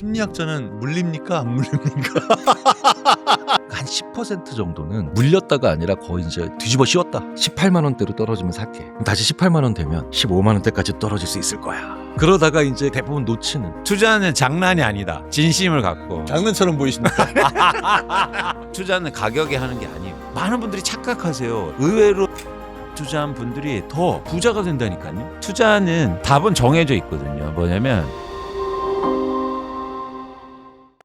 심리학자는 물립니까? 안 물립니까? 한 10% 정도는 물렸다가 아니라 거의 이제 뒤집어 씌웠다. 18만 원대로 떨어지면 살게. 다시 18만 원 되면 15만 원대까지 떨어질 수 있을 거야. 그러다가 이제 대부분 놓치는. 투자는 장난이 아니다. 진심을 갖고. 장난처럼 보이십니까? 투자는 가격에 하는 게 아니에요. 많은 분들이 착각하세요. 의외로 투자한 분들이 더 부자가 된다니까요. 투자는 답은 정해져 있거든요. 뭐냐면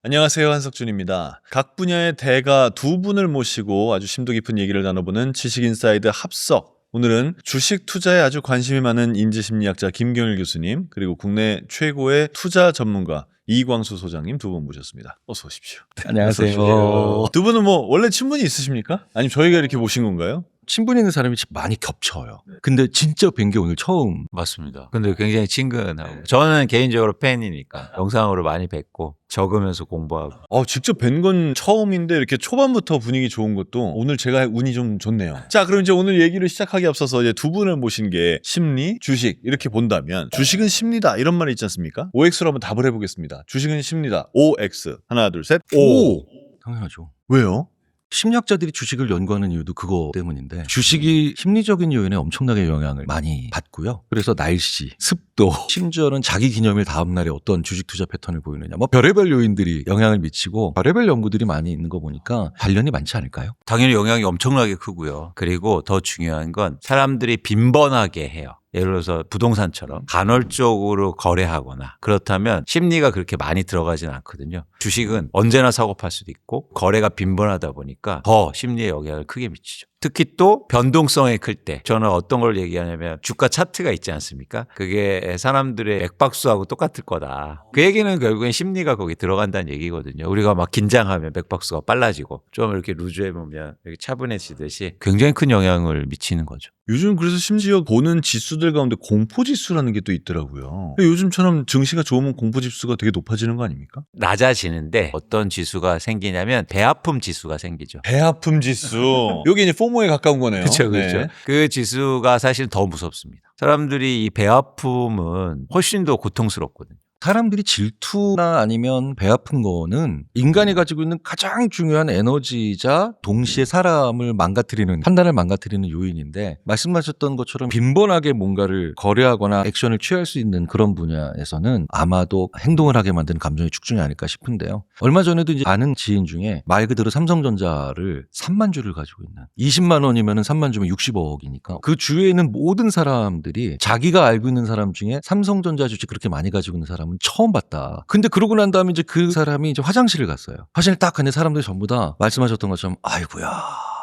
안녕하세요, 한석준입니다. 각 분야의 대가 두 분을 모시고 아주 심도 깊은 얘기를 나눠보는 지식인사이드 합석. 오늘은 주식 투자에 아주 관심이 많은 인지심리학자 김경일 교수님, 그리고 국내 최고의 투자 전문가 이광수 소장님 두 분 모셨습니다. 어서 오십시오. 안녕하세요. 두 분은 뭐 원래 친분이 있으십니까? 아니면 저희가 이렇게 모신 건가요? 친분 있는 사람이 많이 겹쳐요. 근데 진짜 뵌 게 오늘 처음. 맞습니다. 근데 굉장히 친근하고 저는 개인적으로 팬이니까 영상으로 많이 뵙고 적으면서 공부하고. 직접 뵌 건 처음인데 이렇게 초반부터 분위기 좋은 것도 오늘 제가 운이 좀 좋네요. 자, 그럼 이제 오늘 얘기를 시작하기 앞서서 이제 두 분을 모신 게 심리, 주식 이렇게 본다면 주식은 심리다 이런 말이 있지 않습니까? OX로 한번 답을 해보겠습니다. 주식은 심리다. OX. 하나, 둘, 셋. O. 당연하죠. 왜요? 심리학자들이 주식을 연구하는 이유도 그거 때문인데, 주식이 심리적인 요인에 엄청나게 영향을 많이 받고요. 그래서 날씨, 습도, 심지어는 자기 기념일 다음 날에 어떤 주식 투자 패턴을 보이느냐, 뭐 별의별 요인들이 영향을 미치고 별의별 연구들이 많이 있는 거 보니까 관련이 많지 않을까요? 당연히 영향이 엄청나게 크고요. 그리고 더 중요한 건 사람들이 빈번하게 해요. 예를 들어서 부동산처럼 간헐적으로 거래하거나 그렇다면 심리가 그렇게 많이 들어가진 않거든요. 주식은 언제나 사고 팔 수도 있고 거래가 빈번하다 보니까 더 심리에 영향을 크게 미치죠. 특히 또 변동성이 클 때 저는 어떤 걸 얘기하냐면 주가 차트가 있지 않습니까? 그게 사람들의 맥박수하고 똑같을 거다. 그 얘기는 결국엔 심리가 거기 들어간다는 얘기거든요. 우리가 막 긴장하면 맥박수가 빨라지고 좀 이렇게 루즈해보면 이렇게 차분해지듯이 굉장히 큰 영향을 미치는 거죠. 요즘 그래서 심지어 보는 지수들 가운데 공포지수라는 게 또 있더라고요. 요즘처럼 증시가 좋으면 공포지수가 되게 높아지는 거 아닙니까? 낮아지는데 어떤 지수가 생기냐면 배아픔 지수가 생기죠. 배아픔 지수. 여기 이제 포모에 가까운 거네요. 그렇죠, 그렇죠. 네. 그 지수가 사실 더 무섭습니다. 사람들이 이 배아픔은 훨씬 더 고통스럽거든요. 사람들이 질투나 아니면 배 아픈 거는 인간이 가지고 있는 가장 중요한 에너지자 동시에 사람을 망가뜨리는, 판단을 망가뜨리는 요인인데, 말씀하셨던 것처럼 빈번하게 뭔가를 거래하거나 액션을 취할 수 있는 그런 분야에서는 아마도 행동을 하게 만드는 감정의 축중이 아닐까 싶은데요. 얼마 전에도 이제 아는 지인 중에 말 그대로 삼성전자를 3만 주를 가지고 있는, 20만 원이면 3만 주면 60억이니까 그 주위에 있는 모든 사람들이 자기가 알고 있는 사람 중에 삼성전자 주식 그렇게 많이 가지고 있는 사람은 처음 봤다. 근데 그러고 난 다음에 이제 그 사람이 이제 화장실을 갔어요. 화장실 딱 갔는데 사람들이 전부 다 말씀하셨던 것처럼 아이고야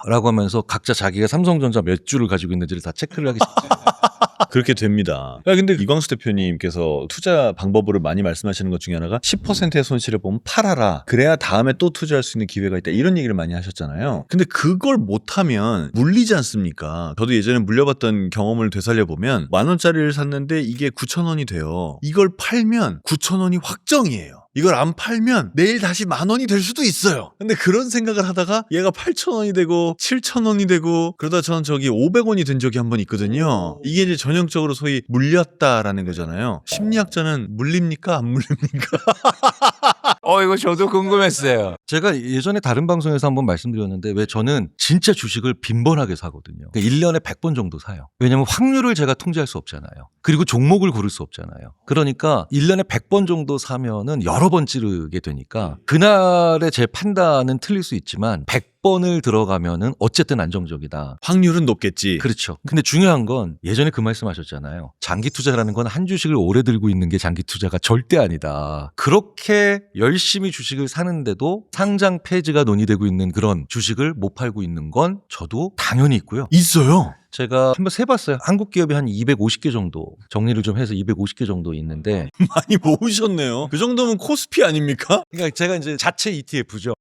라고 하면서 각자 자기가 삼성전자 몇 주를 가지고 있는지를 다 체크를 하기 그렇게 됩니다. 근데 이광수 대표님께서 투자 방법을 많이 말씀하시는 것 중에 하나가 10%의 손실을 보면 팔아라. 그래야 다음에 또 투자할 수 있는 기회가 있다. 이런 얘기를 많이 하셨잖아요. 근데 그걸 못하면 물리지 않습니까? 저도 예전에 물려봤던 경험을 되살려보면 10,000원짜리를 샀는데 이게 9,000원이 돼요. 이걸 팔면 9,000원이 확정이에요. 이걸 안 팔면 내일 다시 10,000원이 될 수도 있어요. 근데 그런 생각을 하다가 얘가 8,000원이 되고 7,000원이 되고 그러다 저는 저기 500원이 된 적이 한 번 있거든요. 이게 이제 전형적으로 소위 물렸다라는 거잖아요. 심리학자는 물립니까? 안 물립니까? 이거 저도 궁금했어요. 제가 예전에 다른 방송에서 한번 말씀드렸는데, 왜 저는 진짜 주식을 빈번하게 사거든요. 1년에 100번 정도 사요. 왜냐면 확률을 제가 통제할 수 없잖아요. 그리고 종목을 고를 수 없잖아요. 그러니까 1년에 100번 정도 사면은 여러 번 찌르게 되니까 그날의 제 판단은 틀릴 수 있지만 100번을 들어가면은 어쨌든 안정적이다. 확률은 높겠지. 그렇죠. 근데 중요한 건 예전에 그 말씀하셨잖아요. 장기 투자라는 건 한 주식을 오래 들고 있는 게 장기 투자가 절대 아니다. 그렇게 열심히 주식을 사는데도 상장 폐지가 논의되고 있는 그런 주식을 못 팔고 있는 건 저도 당연히 있고요. 있어요. 제가 한번 세봤어요. 한국 기업이 한 250개 정도, 정리를 좀 해서 250개 정도 있는데, 많이 모으셨네요. 그 정도면 코스피 아닙니까? 그러니까 제가 이제 자체 ETF죠.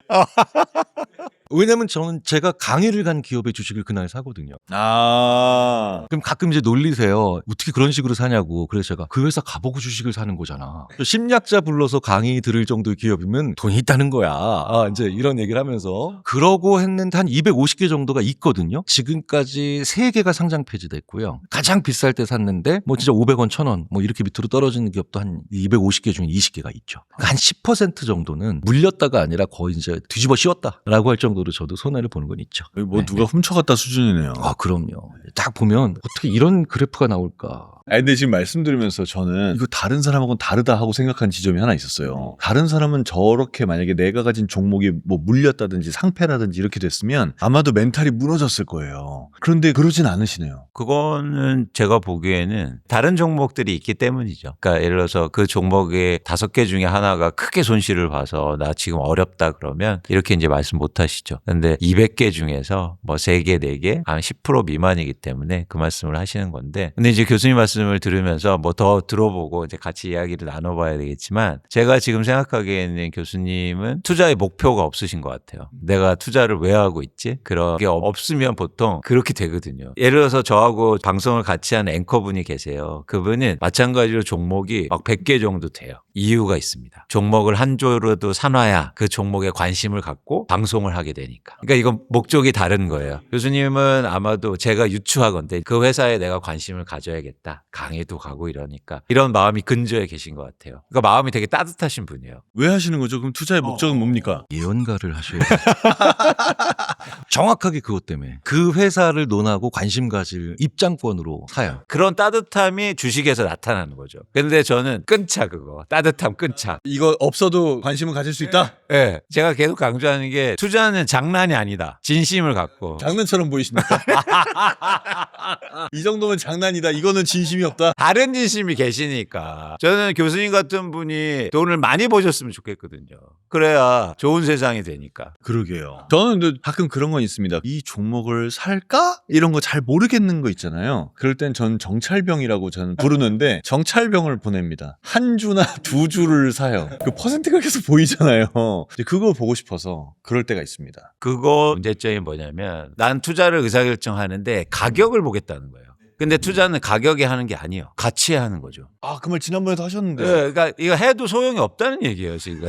왜냐면 저는 제가 강의를 간 기업의 주식을 그날 사거든요. 아. 그럼 가끔 이제 놀리세요. 어떻게 그런 식으로 사냐고. 그래서 제가 그 회사 가보고 주식을 사는 거잖아. 심리학자 불러서 강의 들을 정도의 기업이면 돈이 있다는 거야. 이제 이런 얘기를 하면서. 그러고 했는데 한 250개 정도가 있거든요. 지금까지 3개가 상장 폐지됐고요. 가장 비쌀 때 샀는데 뭐 진짜 500원, 1000원 뭐 이렇게 밑으로 떨어지는 기업도 한 250개 중에 20개가 있죠. 한 10% 정도는 물렸다가 아니라 거의 이제 뒤집어 씌웠다라고 할 정도로 저도 손해를 보는 건 있죠. 뭐 네. 누가 훔쳐갔다 수준이네요. 그럼요. 딱 보면 어떻게 이런 그래프가 나올까. 근데 지금 말씀드리면서 저는 이거 다른 사람하고는 다르다 하고 생각한 지점이 하나 있었어요. 다른 사람은 저렇게 만약에 내가 가진 종목이 뭐 물렸다든지 상패라든지 이렇게 됐으면 아마도 멘탈이 무너졌을 거예요. 그런데 그러진 않으시네요. 그거는 제가 보기에는 다른 종목들이 있기 때문이죠. 그러니까 예를 들어서 그 종목의 5개 중에 하나가 크게 손실을 봐서 나 지금 어렵다 그러면 이렇게 이제 말씀 못 하시죠. 근데 200개 중에서 뭐 3개, 4개, 한 10% 미만이기 때문에 그 말씀을 하시는 건데, 근데 이제 교수님 말씀을 들으면서 뭐 더 들어보고 이제 같이 이야기를 나눠봐야 되겠지만, 제가 지금 생각하기에는 교수님은 투자의 목표가 없으신 것 같아요. 내가 투자를 왜 하고 있지? 그런 게 없으면 보통 그렇게 되거든요. 예를 들어서 저하고 방송을 같이 하는 앵커분이 계세요. 그분은 마찬가지로 종목이 막 100개 정도 돼요. 이유가 있습니다. 종목을 한 조로도 사놔야 그 종목에 관심을 갖고 방송을 하게 되니까. 그러니까 이건 목적이 다른 거예요. 교수님은 아마도 제가 유추하건대 그 회사에 내가 관심을 가져야겠다. 강의도 가고 이러니까 이런 마음이 근저에 계신 것 같아요. 그러니까 마음이 되게 따뜻하신 분이에요. 왜 하시는 거죠? 그럼 투자의 목적은 뭡니까? 예언가를 하셔야 돼요. 정확하게 그것 때문에 그 회사를 논하고 관심 가질 입장권으로 사요. 그런 따뜻함이 주식에서 나타나는 거죠. 근데 저는 끊자 그거. 따뜻함 끊자. 이거 없어도 관심을 가질 수 있다? 네. 제가 계속 강조하는 게 투자는 장난이 아니다. 진심을 갖고. 장난처럼 보이십니까? 이 정도면 장난이다. 이거는 진심이 없다. 다른 진심이 계시니까. 저는 교수님 같은 분이 돈을 많이 버셨으면 좋겠거든요. 그래야 좋은 세상이 되니까. 그러게요. 저는 근데 가끔 그런 건 있습니다. 이 종목을 살까? 이런 거 잘 모르겠는 거 있잖아요. 그럴 땐 전 정찰병이라고 저는 부르는데 정찰병을 보냅니다. 한 주나 2주를 사요. 그 퍼센트가 계속 보이잖아요. 근데 그거 보고 싶어서 그럴 때가 있습니다. 그거 문제점이 뭐냐면 난 투자를 의사결정하는데 가격을 보겠다는 거예요. 근데 투자는 가격에 하는 게 아니에요. 가치에 하는 거죠. 그 말 지난번에도 하셨는데. 네, 그러니까 이거 해도 소용이 없다는 얘기예요, 지금.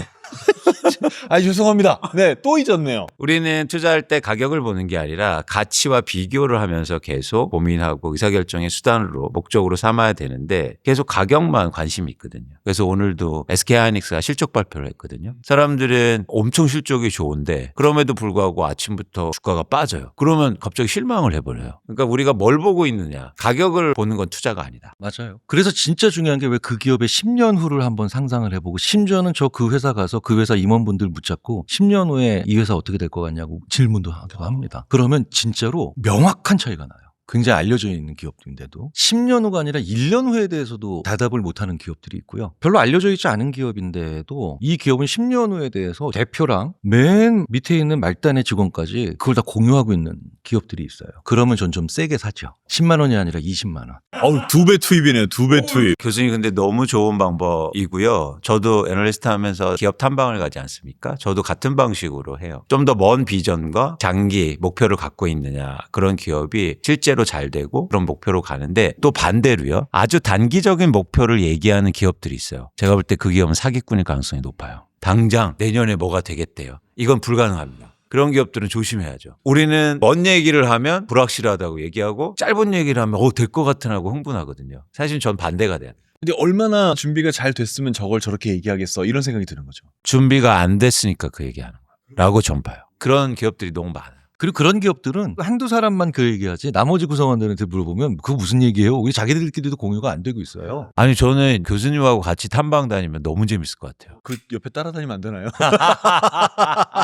죄송합니다. 네, 또 잊었네요. 우리는 투자할 때 가격을 보는 게 아니라 가치와 비교를 하면서 계속 고민하고 의사결정의 수단으로 목적으로 삼아야 되는데 계속 가격만 관심이 있거든요. 그래서 오늘도 SK하이닉스가 실적 발표를 했거든요. 사람들은 엄청 실적이 좋은데 그럼에도 불구하고 아침부터 주가가 빠져요. 그러면 갑자기 실망을 해버려요. 그러니까 우리가 뭘 보고 있느냐. 가격을 보는 건 투자가 아니다. 맞아요. 그래서 진짜 중요한 게 왜 그 기업의 10년 후를 한번 상상을 해보고, 심지어는 저 그 회사 가서 그 회사 임원분들 붙잡고 10년 후에 이 회사 어떻게 될 것 같냐고 질문도 하기도 합니다. 그러면 진짜로 명확한 차이가 나요. 굉장히 알려져 있는 기업들인데도 10년 후가 아니라 1년 후에 대해서도 대답을 못하는 기업들이 있고요. 별로 알려져 있지 않은 기업인데도 이 기업은 10년 후에 대해서 대표랑 맨 밑에 있는 말단의 직원까지 그걸 다 공유하고 있는 기업들이 있어요. 그러면 전 좀 세게 사죠. 10만 원이 아니라 20만 원. 2배 투입이네요. 2배 투입. 교수님 근데 너무 좋은 방법이고요. 저도 애널리스트 하면서 기업 탐방을 가지 않습니까? 저도 같은 방식으로 해요. 좀 더 먼 비전과 장기 목표를 갖고 있느냐. 그런 기업이 실제로 잘 되고 그런 목표로 가는데, 또 반대로요. 아주 단기적인 목표를 얘기하는 기업들이 있어요. 제가 볼 때 그 기업은 사기꾼일 가능성이 높아요. 당장 내년에 뭐가 되겠대요. 이건 불가능합니다. 그런 기업들은 조심해야죠. 우리는 먼 얘기를 하면 불확실하다고 얘기하고 짧은 얘기를 하면 될 것 같으라고 흥분하거든요. 사실 전 반대가 돼요. 근데 얼마나 준비가 잘 됐으면 저걸 저렇게 얘기하겠어. 이런 생각이 드는 거죠. 준비가 안 됐으니까 그 얘기하는 거라고 전 봐요. 그런 기업들이 너무 많아요. 그리고 그런 기업들은 한두 사람만 그 얘기하지 나머지 구성원들한테 물어보면 그거 무슨 얘기예요? 우리 자기들끼리도 공유가 안 되고 있어요. 아니 저는 교수님하고 같이 탐방 다니면 너무 재밌을 것 같아요. 그 옆에 따라다니면 안 되나요?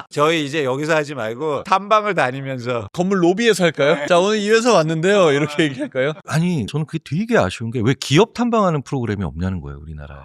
저희 이제 여기서 하지 말고 탐방을 다니면서 건물 로비에서 할까요? 자, 오늘 이 회사 왔는데요. 이렇게 얘기할까요? 아니 저는 그게 되게 아쉬운 게 왜 기업 탐방하는 프로그램이 없냐는 거예요, 우리나라에.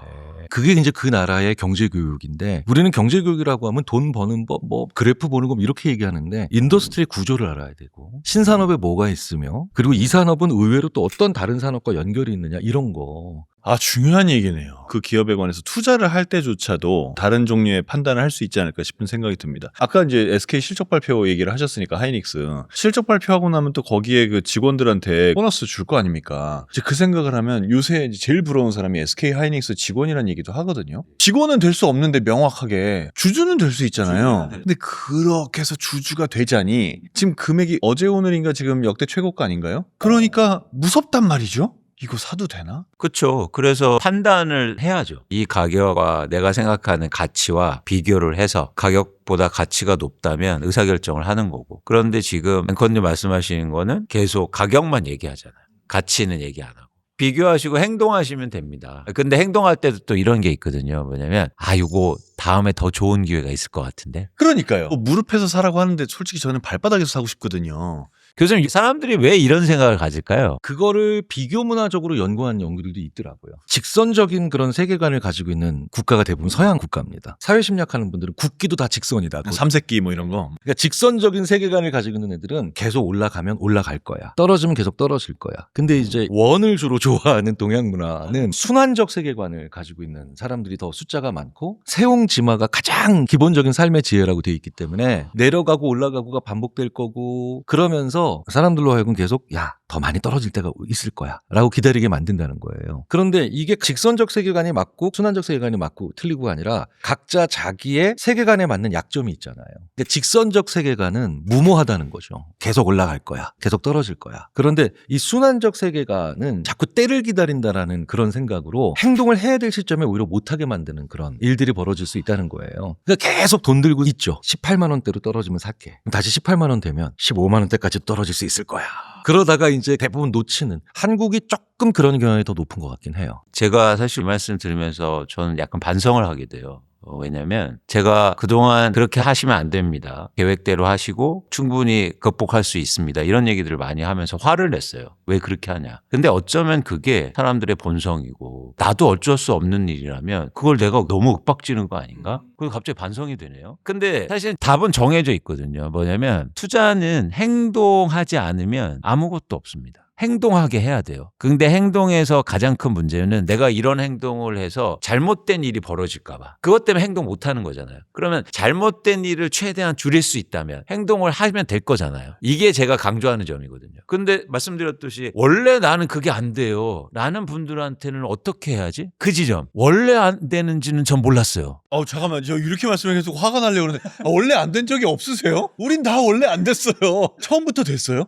그게 이제 그 나라의 경제교육인데, 우리는 경제교육이라고 하면 돈 버는 법, 뭐 그래프 보는 법 이렇게 얘기하는데 인더스트리의 구조를 알아야 되고, 신산업에 뭐가 있으며, 그리고 이 산업은 의외로 또 어떤 다른 산업과 연결이 있느냐, 이런 거. 아, 중요한 얘기네요. 그 기업에 관해서 투자를 할 때조차도 다른 종류의 판단을 할 수 있지 않을까 싶은 생각이 듭니다. 아까 이제 SK 실적 발표 얘기를 하셨으니까 하이닉스 실적 발표하고 나면 또 거기에 그 직원들한테 보너스 줄 거 아닙니까? 이제 그 생각을 하면 요새 이제 제일 부러운 사람이 SK 하이닉스 직원이라는 얘기도 하거든요. 직원은 될 수 없는데 명확하게 주주는 될 수 있잖아요. 근데 그렇게 해서 주주가 되자니 지금 금액이 어제 오늘인가 지금 역대 최고가 아닌가요? 그러니까 무섭단 말이죠. 이거 사도 되나? 그렇죠. 그래서 판단을 해야죠. 이 가격과 내가 생각하는 가치와 비교를 해서 가격보다 가치가 높다면 의사결정을 하는 거고. 그런데 지금 앵커님 말씀하시는 거는 계속 가격만 얘기하잖아요. 가치는 얘기 안 하고. 비교하시고 행동하시면 됩니다. 근데 행동할 때도 또 이런 게 있거든요. 뭐냐면 이거 다음에 더 좋은 기회가 있을 것 같은데. 그러니까요. 무릎에서 사라고 하는데 솔직히 저는 발바닥에서 사고 싶거든요. 교수님, 사람들이 왜 이런 생각을 가질까요? 그거를 비교 문화적으로 연구한 연구들도 있더라고요. 직선적인 그런 세계관을 가지고 있는 국가가 대부분 서양 국가입니다. 사회심리학하는 분들은 국기도 다 직선이다. 삼색기 뭐 이런 거. 그러니까 직선적인 세계관을 가지고 있는 애들은 계속 올라가면 올라갈 거야. 떨어지면 계속 떨어질 거야. 근데 이제 원을 주로 좋아하는 동양 문화는 순환적 세계관을 가지고 있는 사람들이 더 숫자가 많고 세옹지마가 가장 기본적인 삶의 지혜라고 돼 있기 때문에 내려가고 올라가고가 반복될 거고 그러면서 사람들로 하여금 계속 더 많이 떨어질 때가 있을 거야 라고 기다리게 만든다는 거예요. 그런데 이게 직선적 세계관이 맞고 순환적 세계관이 맞고 틀리고가 아니라 각자 자기의 세계관에 맞는 약점이 있잖아요. 근데 직선적 세계관은 무모하다는 거죠. 계속 올라갈 거야. 계속 떨어질 거야. 그런데 이 순환적 세계관은 자꾸 때를 기다린다라는 그런 생각으로 행동을 해야 될 시점에 오히려 못하게 만드는 그런 일들이 벌어질 수 있다는 거예요. 그러니까 계속 돈 들고 있죠. 18만 원대로 떨어지면 살게. 다시 18만 원 되면 15만 원대까지 떨어질 수 있을 거야. 그러다가 이제 대부분 놓치는 한국이 조금 그런 경향이 더 높은 것 같긴 해요. 제가 사실 이 말씀 들으면서 저는 약간 반성을 하게 돼요. 왜냐면 제가 그동안 그렇게 하시면 안 됩니다. 계획대로 하시고 충분히 극복할 수 있습니다. 이런 얘기들을 많이 하면서 화를 냈어요. 왜 그렇게 하냐. 근데 어쩌면 그게 사람들의 본성이고 나도 어쩔 수 없는 일이라면 그걸 내가 너무 윽박지는 거 아닌가? 그리고 갑자기 반성이 되네요. 근데 사실 답은 정해져 있거든요. 뭐냐면 투자는 행동하지 않으면 아무것도 없습니다. 행동하게 해야 돼요. 근데 행동에서 가장 큰 문제는 내가 이런 행동을 해서 잘못된 일이 벌어질까 봐. 그것 때문에 행동 못 하는 거잖아요. 그러면 잘못된 일을 최대한 줄일 수 있다면 행동을 하면 될 거잖아요. 이게 제가 강조하는 점이거든요. 근데 말씀드렸듯이 원래 나는 그게 안 돼요. 라는 분들한테는 어떻게 해야지? 그 지점. 원래 안 되는지는 전 몰랐어요. 잠깐만. 저 이렇게 말씀해 계속 화가 나려고 그러는데 원래 안 된 적이 없으세요? 우린 다 원래 안 됐어요. 처음부터 됐어요?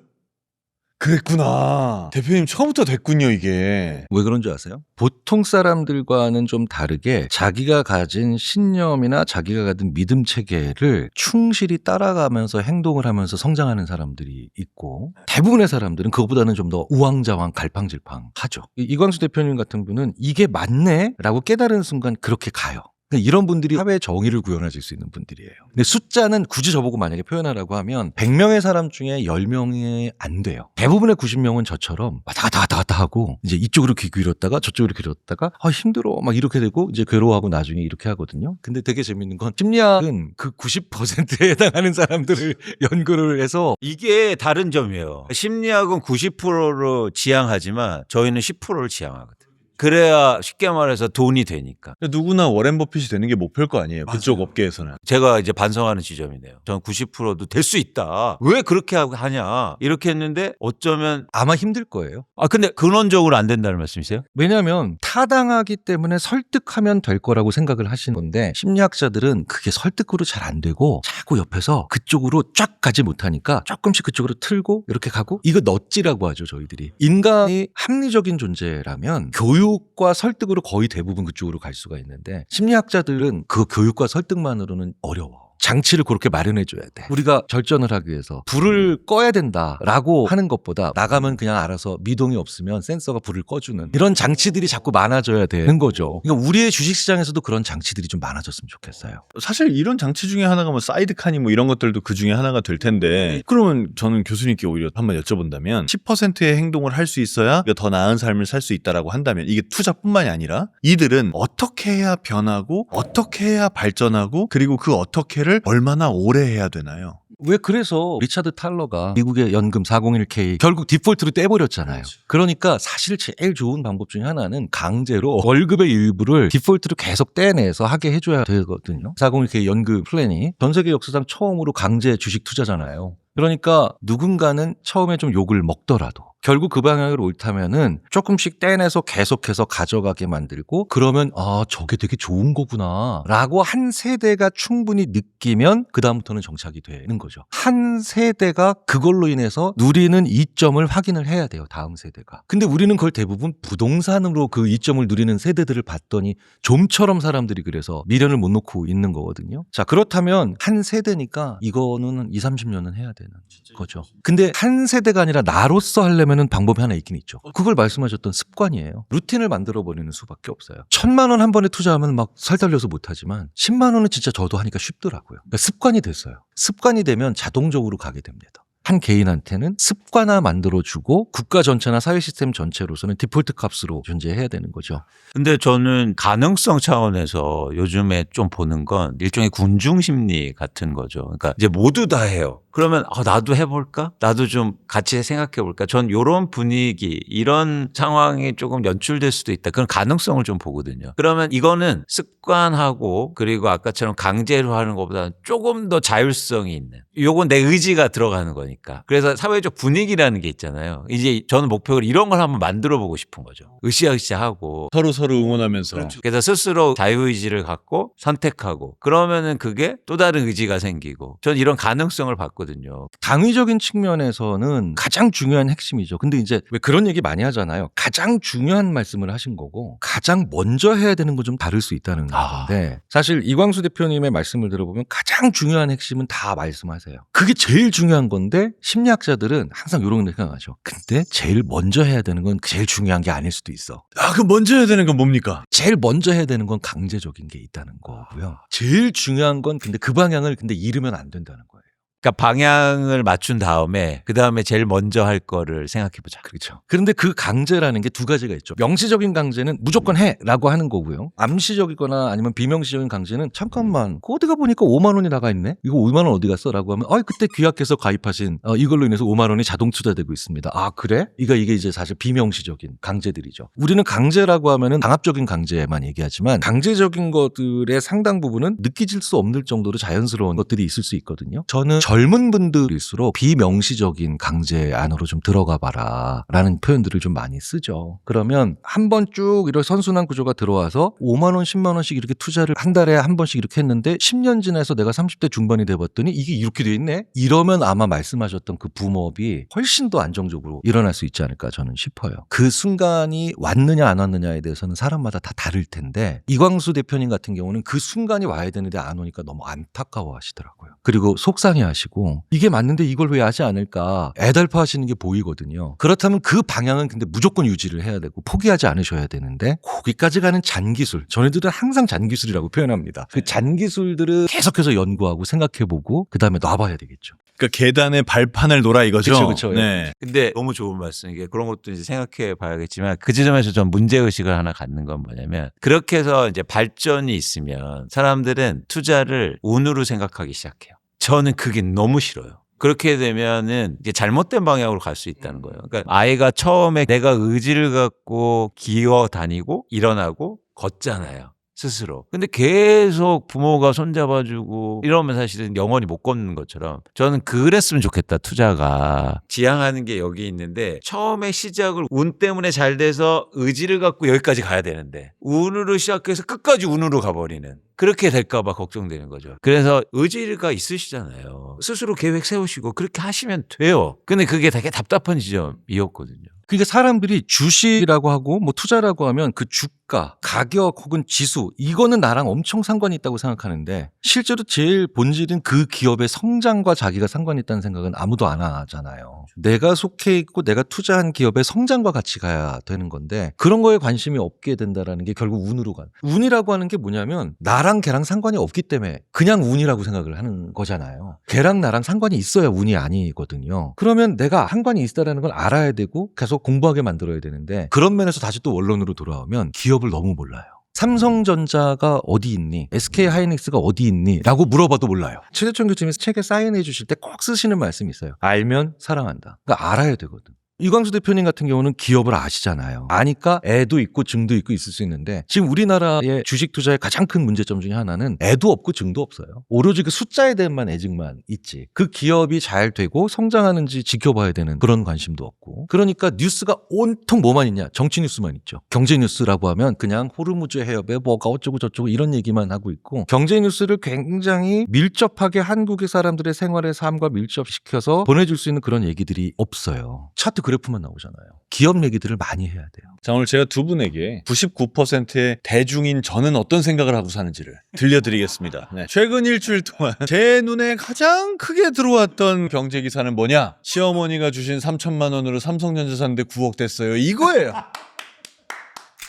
그랬구나. 대표님 처음부터 됐군요, 이게. 왜 그런 줄 아세요? 보통 사람들과는 좀 다르게 자기가 가진 신념이나 자기가 가진 믿음 체계를 충실히 따라가면서 행동을 하면서 성장하는 사람들이 있고 대부분의 사람들은 그것보다는 좀 더 우왕좌왕 갈팡질팡 하죠. 이광수 대표님 같은 분은 이게 맞네? 라고 깨달은 순간 그렇게 가요. 이런 분들이 사회의 정의를 구현하실 수 있는 분들이에요. 근데 숫자는 굳이 저보고 만약에 표현하라고 하면 100명의 사람 중에 10명이 안 돼요. 대부분의 90명은 저처럼 왔다 갔다 하고 이제 이쪽으로 귀 기울였다가 저쪽으로 기울였다가 힘들어 막 이렇게 되고 이제 괴로워하고 나중에 이렇게 하거든요. 근데 되게 재밌는 건 심리학은 그 90%에 해당하는 사람들을 연구를 해서 이게 다른 점이에요. 심리학은 90%로 지향하지만 저희는 10%를 지향하거든요. 그래야 쉽게 말해서 돈이 되니까. 누구나 워렌 버핏이 되는 게 목표일 거 아니에요. 그쪽 업계에서는. 제가 이제 반성하는 지점이네요. 저는 90%도 될 수 있다. 왜 그렇게 하냐. 이렇게 했는데 어쩌면 아마 힘들 거예요. 근데 근원적으로 안 된다는 말씀이세요? 왜냐하면 타당하기 때문에 설득하면 될 거라고 생각을 하시는 건데 심리학자들은 그게 설득으로 잘 안 되고 자꾸 옆에서 그쪽으로 쫙 가지 못하니까 조금씩 그쪽으로 틀고 이렇게 가고 이거 넛지라고 하죠 저희들이. 인간이 합리적인 존재라면 교육과 설득으로 거의 대부분 그쪽으로 갈 수가 있는데 심리학자들은 그 교육과 설득만으로는 어려워. 장치를 그렇게 마련해줘야 돼. 우리가 절전을 하기 위해서 불을 꺼야 된다라고 하는 것보다 나가면 그냥 알아서 미동이 없으면 센서가 불을 꺼주는 이런 장치들이 자꾸 많아져야 되는 거죠. 그러니까 우리의 주식시장에서도 그런 장치들이 좀 많아졌으면 좋겠어요. 사실 이런 장치 중에 하나가 뭐 사이드카니 뭐 이런 것들도 그 중에 하나가 될 텐데 그러면 저는 교수님께 오히려 한번 여쭤본다면 10%의 행동을 할 수 있어야 더 나은 삶을 살 수 있다라고 한다면 이게 투자뿐만이 아니라 이들은 어떻게 해야 변하고 어떻게 해야 발전하고 그리고 그 어떻게를 얼마나 오래 해야 되나요? 왜 그래서 리차드 탈러가 미국의 연금 401k 결국 디폴트로 떼버렸잖아요. 그러니까 사실 제일 좋은 방법 중에 하나는 강제로 월급의 일부를 디폴트로 계속 떼내서 하게 해줘야 되거든요. 401k 연금 플랜이 전 세계 역사상 처음으로 강제 주식 투자잖아요. 그러니까 누군가는 처음에 좀 욕을 먹더라도 결국 그 방향으로 옳다면은 조금씩 떼내서 계속해서 가져가게 만들고 그러면 아 저게 되게 좋은 거구나 라고 한 세대가 충분히 느끼면 그 다음부터는 정착이 되는 거죠. 한 세대가 그걸로 인해서 누리는 이점을 확인을 해야 돼요. 다음 세대가. 근데 우리는 그걸 대부분 부동산으로 그 이점을 누리는 세대들을 봤더니 좀처럼 사람들이 그래서 미련을 못 놓고 있는 거거든요. 자 그렇다면 한 세대니까 이거는 20, 30년은 해야 되는 거죠. 근데 한 세대가 아니라 나로서 하려면 방법이 하나 있긴 있죠. 그걸 말씀하셨던 습관이에요. 루틴을 만들어버리는 수밖에 없어요. 1,000만 원 한 번에 투자하면 막 살달려서 못하지만 10만 원은 진짜 저도 하니까 쉽더라고요. 그러니까 습관이 됐어요. 습관이 되면 자동적으로 가게 됩니다. 한 개인한테는 습관화 만들어주고 국가 전체나 사회 시스템 전체로서는 디폴트 값으로 존재해야 되는 거죠. 근데 저는 가능성 차원에서 요즘에 좀 보는 건 일종의 군중 심리 같은 거죠. 그러니까 이제 모두 다 해요. 그러면 나도 해볼까? 나도 좀 같이 생각해볼까? 전 이런 분위기, 이런 상황이 조금 연출될 수도 있다. 그런 가능성을 좀 보거든요. 그러면 이거는 습관하고 그리고 아까처럼 강제로 하는 것보다는 조금 더 자율성이 있는. 요건 내 의지가 들어가는 거니까. 그래서 사회적 분위기라는 게 있잖아요. 이제 저는 목표를 이런 걸 한번 만들어 보고 싶은 거죠. 으쌰으쌰하고. 서로 응원하면서. 그렇죠. 그래서 스스로 자유의지를 갖고 선택하고 그러면은 그게 또 다른 의지가 생기고 전 이런 가능성을 봤거든요. 당위적인 측면에서는 가장 중요한 핵심이죠. 근데 이제 왜 그런 얘기 많이 하잖아요. 가장 중요한 말씀을 하신 거고 가장 먼저 해야 되는 건 좀 다를 수 있다는 건데 사실 이광수 대표님의 말씀을 들어보면 가장 중요한 핵심은 다 말씀하세요. 그게 제일 중요한 건데 심리학자들은 항상 이런 생각하죠. 근데 제일 먼저 해야 되는 건 제일 중요한 게 아닐 수도 있어. 그 먼저 해야 되는 건 뭡니까? 제일 먼저 해야 되는 건 강제적인 게 있다는 거고요. 제일 중요한 건 근데 그 방향을 근데 잃으면 안 된다는 거예요. 그러니까 방향을 맞춘 다음에 그다음에 제일 먼저 할 거를 생각해 보자. 그렇죠. 그런데 그 강제라는 게 두 가지가 있죠. 명시적인 강제는 무조건 해라고 하는 거고요. 암시적이거나 아니면 비명시적인 강제는 잠깐만 어디가 보니까 5만 원이 나가 있네. 이거 5만 원 어디 갔어? 라고 하면 그때 규약해서 가입하신 이걸로 인해서 5만 원이 자동 투자되고 있습니다. 아 그래? 이게 이제 사실 비명시적인 강제들이죠. 우리는 강제라고 하면은 강압적인 강제만 얘기하지만 강제적인 것들의 상당 부분은 느끼질 수 없는 정도로 자연스러운 것들이 있을 수 있거든요. 저는 젊은 분들일수록 비명시적인 강제 안으로 좀 들어가 봐라 라는 표현들을 좀 많이 쓰죠. 그러면 한 번 쭉 이런 선순환 구조가 들어와서 5만 원 10만 원씩 이렇게 투자를 한 달에 한 번씩 이렇게 했는데 10년 지나서 내가 30대 중반이 돼봤더니 이게 이렇게 돼 있네? 이러면 아마 말씀하셨던 그 붐업이 훨씬 더 안정적으로 일어날 수 있지 않을까 저는 싶어요. 그 순간이 왔느냐 안 왔느냐에 대해서는 사람마다 다 다를 텐데 이광수 대표님 같은 경우는 그 순간이 와야 되는데 안 오니까 너무 안타까워 하시더라고요. 그리고 속상해 하시고 이게 맞는데 이걸 왜 하지 않을까 애달파 하시는 게 보이거든요. 그렇다면 그 방향은 근데 무조건 유지를 해야 되고 포기하지 않으셔야 되는데 거기까지 가는 잔기술 저희들은 항상 잔기술이라고 표현합니다. 그 잔기술들을 계속해서 연구하고 생각해보고 그 다음에 놔봐야 되겠죠. 그러니까 계단의 발판을 놓라 이거죠. 그쵸. 네. 근데 너무 좋은 말씀. 이게 그런 것도 이제 생각해 봐야겠지만 그 지점에서 전 문제의식을 하나 갖는 건 뭐냐면 그렇게 해서 이제 발전이 있으면 사람들은 투자를 운으로 생각하기 시작해요. 저는 그게 너무 싫어요. 그렇게 되면은 이제 잘못된 방향으로 갈 수 있다는 거예요. 그러니까 아이가 처음에 내가 의지를 갖고 기어 다니고 일어나고 걷잖아요. 스스로. 근데 계속 부모가 손잡아주고 이러면 사실은 영원히 못 걷는 것처럼 저는 그랬으면 좋겠다. 투자가 지향하는 게 여기 있는데 처음에 시작을 운 때문에 잘 돼서 의지를 갖고 여기까지 가야 되는데 운으로 시작해서 끝까지 운으로 가버리는 그렇게 될까 봐 걱정되는 거죠. 그래서 의지가 있으시잖아요. 스스로 계획 세우시고 그렇게 하시면 돼요. 근데 그게 되게 답답한 지점이었거든요. 그러니까 사람들이 주식이라고 하고 뭐 투자라고 하면 그 주가, 가격 혹은 지수 이거는 나랑 엄청 상관이 있다고 생각하는데 실제로 제일 본질은 그 기업의 성장과 자기가 상관이 있다는 생각은 아무도 안 하잖아요. 내가 속해 있고 내가 투자한 기업의 성장과 같이 가야 되는 건데 그런 거에 관심이 없게 된다라는 게 결국 운으로 가는. 운이라고 하는 게 뭐냐면 나랑 걔랑 상관이 없기 때문에 그냥 운이라고 생각을 하는 거잖아요. 걔랑 나랑 상관이 있어야 운이 아니거든요. 그러면 내가 상관이 있다라는 걸 알아야 되고 계속 공부하게 만들어야 되는데 그런 면에서 다시 또 원론으로 돌아오면 기업을 너무 몰라요. 삼성전자가 어디 있니? SK하이닉스가 어디 있니? 라고 물어봐도 몰라요. 최대천 교수님이 책에 사인해 주실 때 꼭 쓰시는 말씀이 있어요. 알면 사랑한다. 그러니까 알아야 되거든. 이광수 대표님 같은 경우는 기업을 아시잖아요. 아니까 애도 있고 증도 있고 있을 수 있는데 지금 우리나라의 주식 투자의 가장 큰 문제점 중에 하나는 애도 없고 증도 없어요. 오로지 그 숫자에 대한 애증만 있지. 그 기업이 잘 되고 성장하는지 지켜봐야 되는 그런 관심도 없고. 그러니까 뉴스가 온통 뭐만 있냐? 정치 뉴스만 있죠. 경제 뉴스라고 하면 그냥 호르무즈 해협에 뭐가 어쩌고 저쩌고 이런 얘기만 하고 있고, 경제 뉴스를 굉장히 밀접하게 한국의 사람들의 생활의 삶과 밀접시켜서 보내줄 수 있는 그런 얘기들이 없어요. 차트 그래프만 나오잖아요. 기업 얘기들을 많이 해야 돼요. 자, 오늘 제가 두 분에게 99%의 대중인 저는 어떤 생각을 하고 사는지를 들려드리겠습니다. 네. 최근 일주일 동안 제 눈에 가장 크게 들어왔던 경제 기사는 뭐냐? 시어머니가 주신 3천만 원으로 삼성전자 샀는데 9억 됐어요. 이거예요.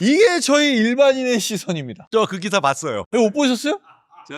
이게 저희 일반인의 시선입니다. 저 그 기사 봤어요. 못 보셨어요?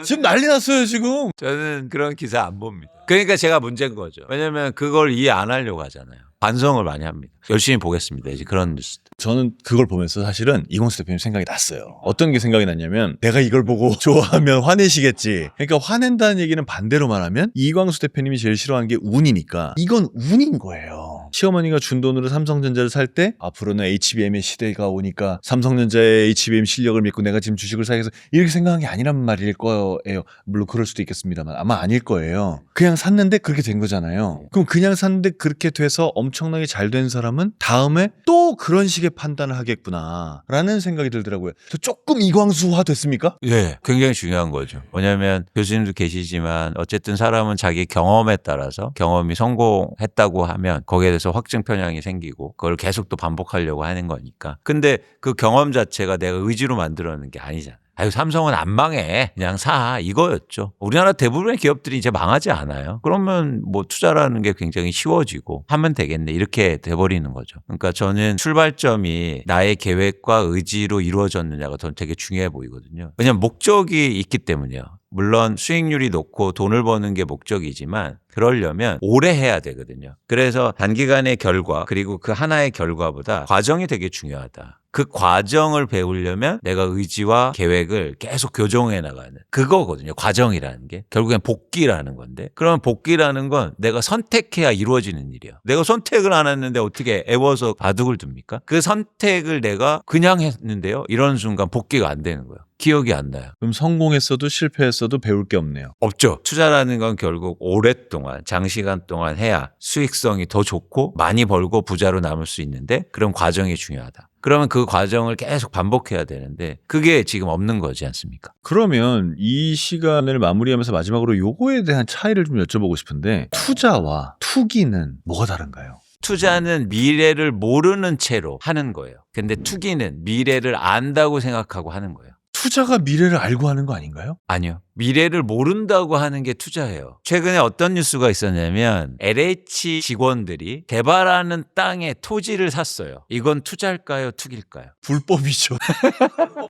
지금 난리 났어요, 지금. 저는 그런 기사 안 봅니다. 그러니까 제가 문제인 거죠. 왜냐면 그걸 이해 안 하려고 하잖아요. 반성을 많이 합니다. 열심히 보겠습니다. 이제 그런 뉴스. 저는 그걸 보면서 사실은 이광수 대표님 생각이 났어요. 어떤 게 생각이 났냐면, 내가 이걸 보고 좋아하면 화내시겠지. 그러니까 화낸다는 얘기는 반대로 말하면 이광수 대표님이 제일 싫어하는 게 운이니까 이건 운인 거예요. 시어머니가 준 돈으로 삼성전자를 살 때 앞으로는 HBM의 시대가 오니까 삼성전자의 HBM 실력을 믿고 내가 지금 주식을 사겠어, 이렇게 생각한 게 아니란 말일 거예요. 물론 그럴 수도 있겠습니다만 아마 아닐 거예요. 그냥 샀는데 그렇게 된 거잖아요. 그럼 그냥 샀는데 그렇게 돼서 엄청나게 잘 된 사람은 다음에 또 그런 식의 판단을 하겠구나 라는 생각이 들더라고요. 저 조금 이광수화 됐습니까? 예, 굉장히 중요한 거죠. 왜냐하면 교수님도 계시지만 어쨌든 사람은 자기 경험에 따라서 경험이 성공했다고 하면 거기에 대해서 확증 편향이 생기고 그걸 계속 또 반복하려고 하는 거니까. 근데 그 경험 자체가 내가 의지로 만들어낸 게 아니잖아요. 아유, 삼성은 안 망해. 그냥 사. 이거였죠. 우리나라 대부분의 기업들이 이제 망하지 않아요. 그러면 뭐 투자라는 게 굉장히 쉬워지고 하면 되겠네. 이렇게 돼버리는 거죠. 그러니까 저는 출발점이 나의 계획과 의지로 이루어졌느냐가 전 되게 중요해 보이거든요. 왜냐하면 목적이 있기 때문이에요. 물론 수익률이 높고 돈을 버는 게 목적이지만 그러려면 오래 해야 되거든요. 그래서 단기간의 결과 그리고 그 하나의 결과보다 과정이 되게 중요하다. 그 과정을 배우려면 내가 의지와 계획을 계속 교정해 나가는 그거거든요. 과정이라는 게 결국엔 복기라는 건데, 그러면 복기라는 건 내가 선택해야 이루어지는 일이야. 내가 선택을 안 했는데 어떻게 애워서 바둑을 둡니까? 그 선택을 내가 그냥 했는데요, 이런 순간 복기가 안 되는 거예요. 기억이 안 나요. 그럼 성공했어도 실패했어도 배울 게 없네요. 없죠. 투자라는 건 결국 오랫동안 장시간 동안 해야 수익성이 더 좋고 많이 벌고 부자로 남을 수 있는데, 그런 과정이 중요하다. 그러면 그 과정을 계속 반복해야 되는데 그게 지금 없는 거지 않습니까? 그러면 이 시간을 마무리하면서 마지막으로 요거에 대한 차이를 좀 여쭤보고 싶은데, 투자와 투기는 뭐가 다른가요? 투자는 미래를 모르는 채로 하는 거예요. 근데 투기는 미래를 안다고 생각하고 하는 거예요. 투자가 미래를 알고 하는 거 아닌가요? 아니요. 미래를 모른다고 하는 게 투자예요. 최근에 어떤 뉴스가 있었냐면 LH 직원들이 개발하는 땅에 토지를 샀어요. 이건 투자일까요? 투기일까요? 불법이죠.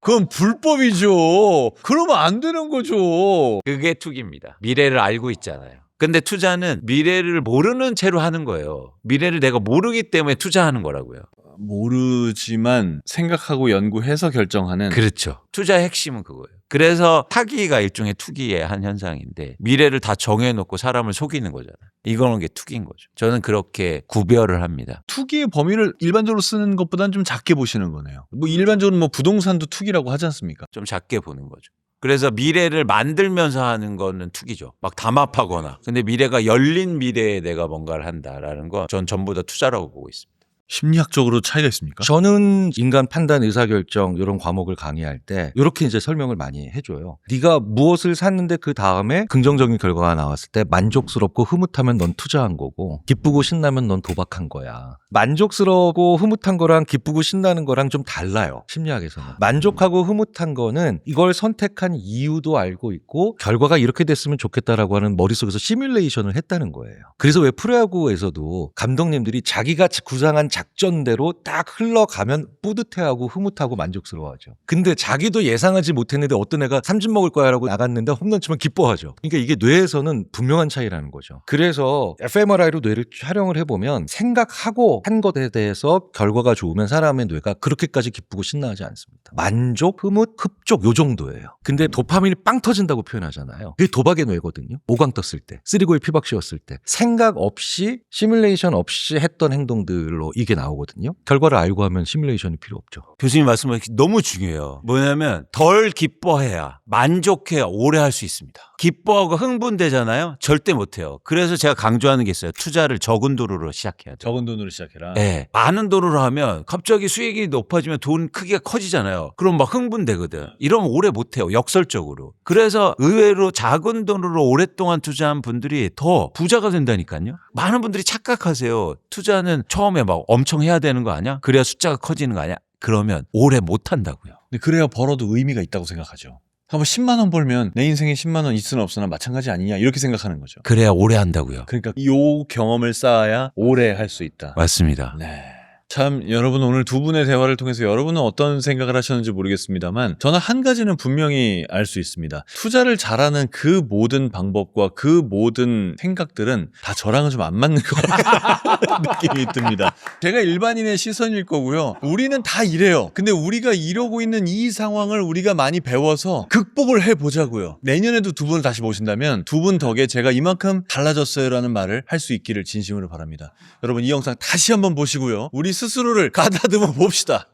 그건 불법이죠. 그러면 안 되는 거죠. 그게 투기입니다. 미래를 알고 있잖아요. 근데 투자는 미래를 모르는 채로 하는 거예요. 미래를 내가 모르기 때문에 투자하는 거라고요. 모르지만 생각하고 연구해서 결정하는. 그렇죠. 투자의 핵심은 그거예요. 그래서 사기가 일종의 투기의 한 현상인데, 미래를 다 정해놓고 사람을 속이는 거잖아요. 이거는 게 투기인 거죠. 저는 그렇게 구별을 합니다. 투기의 범위를 일반적으로 쓰는 것보다는 좀 작게 보시는 거네요. 뭐 일반적으로 뭐 부동산도 투기라고 하지 않습니까? 좀 작게 보는 거죠. 그래서 미래를 만들면서 하는 거는 투기죠. 막 담합하거나. 근데 미래가 열린 미래에 내가 뭔가를 한다라는 건 전 전부 다 투자라고 보고 있습니다. 심리학적으로 차이가 있습니까? 저는 인간 판단, 의사결정 이런 과목을 강의할 때 이렇게 이제 설명을 많이 해줘요. 네가 무엇을 샀는데 그 다음에 긍정적인 결과가 나왔을 때 만족스럽고 흐뭇하면 넌 투자한 거고, 기쁘고 신나면 넌 도박한 거야. 만족스럽고 흐뭇한 거랑 기쁘고 신나는 거랑 좀 달라요. 심리학에서는. 만족하고 흐뭇한 거는 이걸 선택한 이유도 알고 있고 결과가 이렇게 됐으면 좋겠다라고 하는 머릿속에서 시뮬레이션을 했다는 거예요. 그래서 왜 프로야구에서도 감독님들이 자기가 구상한 작전대로 딱 흘러가면 뿌듯해하고 흐뭇하고 만족스러워하죠. 근데 자기도 예상하지 못했는데 어떤 애가 삼진 먹을 거야 라고 나갔는데 홈런 치면 기뻐하죠. 그러니까 이게 뇌에서는 분명한 차이라는 거죠. 그래서 fMRI로 뇌를 촬영을 해보면 생각하고 한 것에 대해서 결과가 좋으면 사람의 뇌가 그렇게까지 기쁘고 신나하지 않습니다. 만족, 흐뭇, 흡족 요 정도예요. 근데 도파민이 빵 터진다고 표현하잖아요. 그게 도박의 뇌거든요. 오강 떴을 때, 쓰리고에 피박 씌웠을 때 생각 없이 시뮬레이션 없이 했던 행동들로 이게 나오거든요. 결과를 알고 하면 시뮬레이션이 필요 없죠. 교수님 말씀하신 게 너무 중요해요. 뭐냐면 덜 기뻐해야 만족해야 오래 할 수 있습니다. 기뻐하고 흥분되잖아요. 절대 못해요. 그래서 제가 강조하는 게 있어요. 투자를 적은 돈으로 시작해야 돼요. 적은 돈으로 시작해라. 네. 많은 돈으로 하면 갑자기 수익이 높아지면 돈 크기가 커지잖아요. 그럼 막 흥분되거든. 이러면 오래 못해요. 역설적으로. 그래서 의외로 작은 돈으로 오랫동안 투자한 분들이 더 부자가 된다니까요. 많은 분들이 착각하세요. 투자는 처음에 막 엄청 해야 되는 거 아니야? 그래야 숫자가 커지는 거 아니야? 그러면 오래 못 한다고요. 근데 그래야 벌어도 의미가 있다고 생각하죠. 한번 10만 원 벌면 내 인생에 10만 원 있으나 없으나 마찬가지 아니냐 이렇게 생각하는 거죠. 그래야 오래 한다고요. 그러니까 이 경험을 쌓아야 오래 할 수 있다. 맞습니다. 네. 참 여러분 오늘 두 분의 대화를 통해서 여러분은 어떤 생각을 하셨는지 모르겠습니다만 저는 한 가지는 분명히 알 수 있습니다. 투자를 잘하는 그 모든 방법과 그 모든 생각들은 다 저랑은 좀 안 맞는 것 같은 느낌이 듭니다. 제가 일반인의 시선일 거고요. 우리는 다 이래요. 근데 우리가 이러고 있는 이 상황을 우리가 많이 배워서 극복을 해보자고요. 내년에도 두 분을 다시 모신다면 두 분 덕에 제가 이만큼 달라졌어요라는 말을 할 수 있기를 진심으로 바랍니다. 여러분 이 영상 다시 한번 보시고요. 우리 스스로를 가다듬어 봅시다.